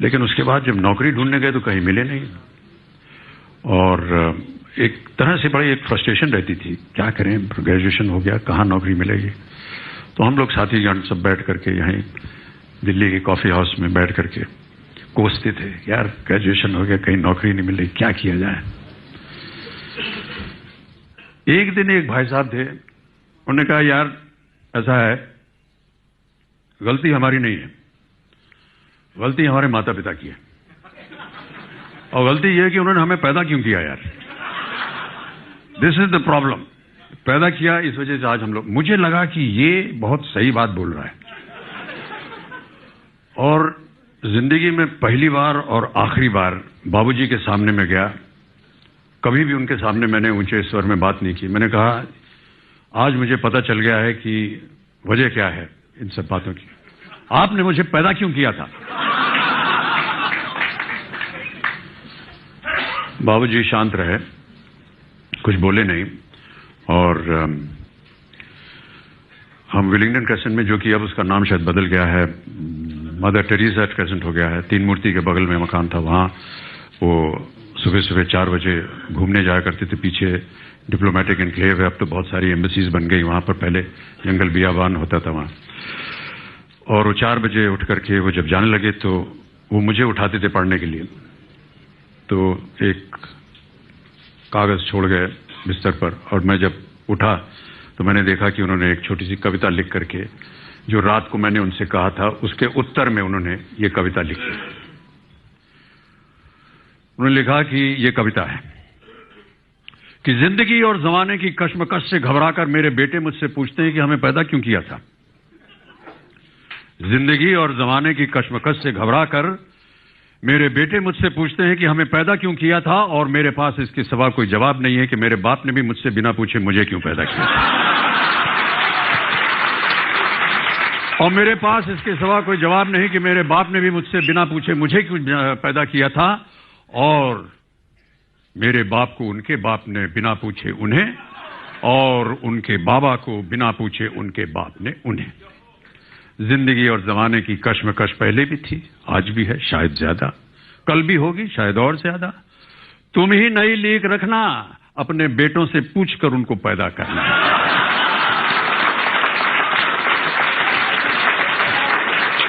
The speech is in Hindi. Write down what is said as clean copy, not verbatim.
लेकिन उसके बाद जब नौकरी ढूंढने गए तो कहीं मिले नहीं, और एक तरह से बड़ी एक फ्रस्ट्रेशन रहती थी, क्या करें, ग्रेजुएशन हो गया, कहाँ नौकरी मिलेगी। तो हम लोग साथीगण सब बैठ करके यहीं दिल्ली के कॉफी हाउस में बैठ करके कोसते थे, यार ग्रेजुएशन हो गया, कहीं नौकरी नहीं मिल रही, क्या किया जाए। एक दिन एक भाई साहब थे, उन्होंने कहा यार ऐसा है, गलती हमारी नहीं है, गलती हमारे माता पिता की है, और गलती यह है कि उन्होंने हमें पैदा क्यों किया यार, दिस इज द प्रॉब्लम, पैदा किया इस वजह से आज हम लोग। मुझे लगा कि ये बहुत सही बात बोल रहा है, और जिंदगी में पहली बार और आखिरी बार बाबूजी के सामने में गया। कभी भी उनके सामने मैंने ऊंचे स्वर में बात नहीं की। मैंने कहा आज मुझे पता चल गया है कि वजह क्या है इन सब बातों की, आपने मुझे पैदा क्यों किया था। बाबूजी शांत रहे, कुछ बोले नहीं, और हम विलिंगडन क्रेसेंट में, जो कि अब उसका नाम शायद बदल गया है, मदर टेरेसा क्रेसेंट हो गया है, तीन मूर्ति के बगल में मकान था, वहां वो सुबह सुबह 4 बजे घूमने जाया करते थे। पीछे डिप्लोमेटिक एनक्लेव है, अब तो बहुत सारी एम्बेसीज बन गई, वहां पर पहले जंगल बियाबान होता था वहां। और वो 4 बजे उठ करके वो जब जाने लगे तो वो मुझे उठाते थे पढ़ने के लिए। तो एक कागज छोड़ गए बिस्तर पर, और मैं जब उठा तो मैंने देखा कि उन्होंने एक छोटी सी कविता लिख करके, जो रात को मैंने उनसे कहा था, उसके उत्तर में उन्होंने ये कविता लिखी। उन्होंने लिखा कि ये कविता है कि जिंदगी और जमाने की कश्मकश से घबराकर मेरे बेटे मुझसे पूछते हैं कि हमें पैदा क्यों किया था। जिंदगी और जमाने की कश्मकश से घबराकर मेरे बेटे मुझसे पूछते हैं कि हमें पैदा क्यों किया था, और मेरे पास इसके सिवा कोई जवाब नहीं है कि मेरे बाप ने भी मुझसे बिना पूछे मुझे क्यों पैदा किया था। और मेरे पास इसके सिवा कोई जवाब नहीं कि मेरे बाप ने भी मुझसे बिना पूछे मुझे क्यों पैदा किया था, और मेरे बाप को उनके बाप ने बिना पूछे उन्हें, और उनके बाबा को बिना पूछे उनके बाप ने उन्हें। जिंदगी और जमाने की कश्मकश पहले भी थी, आज भी है, शायद ज्यादा, कल भी होगी शायद और ज्यादा। तुम ही नई लीक रखना, अपने बेटों से पूछकर उनको पैदा करना।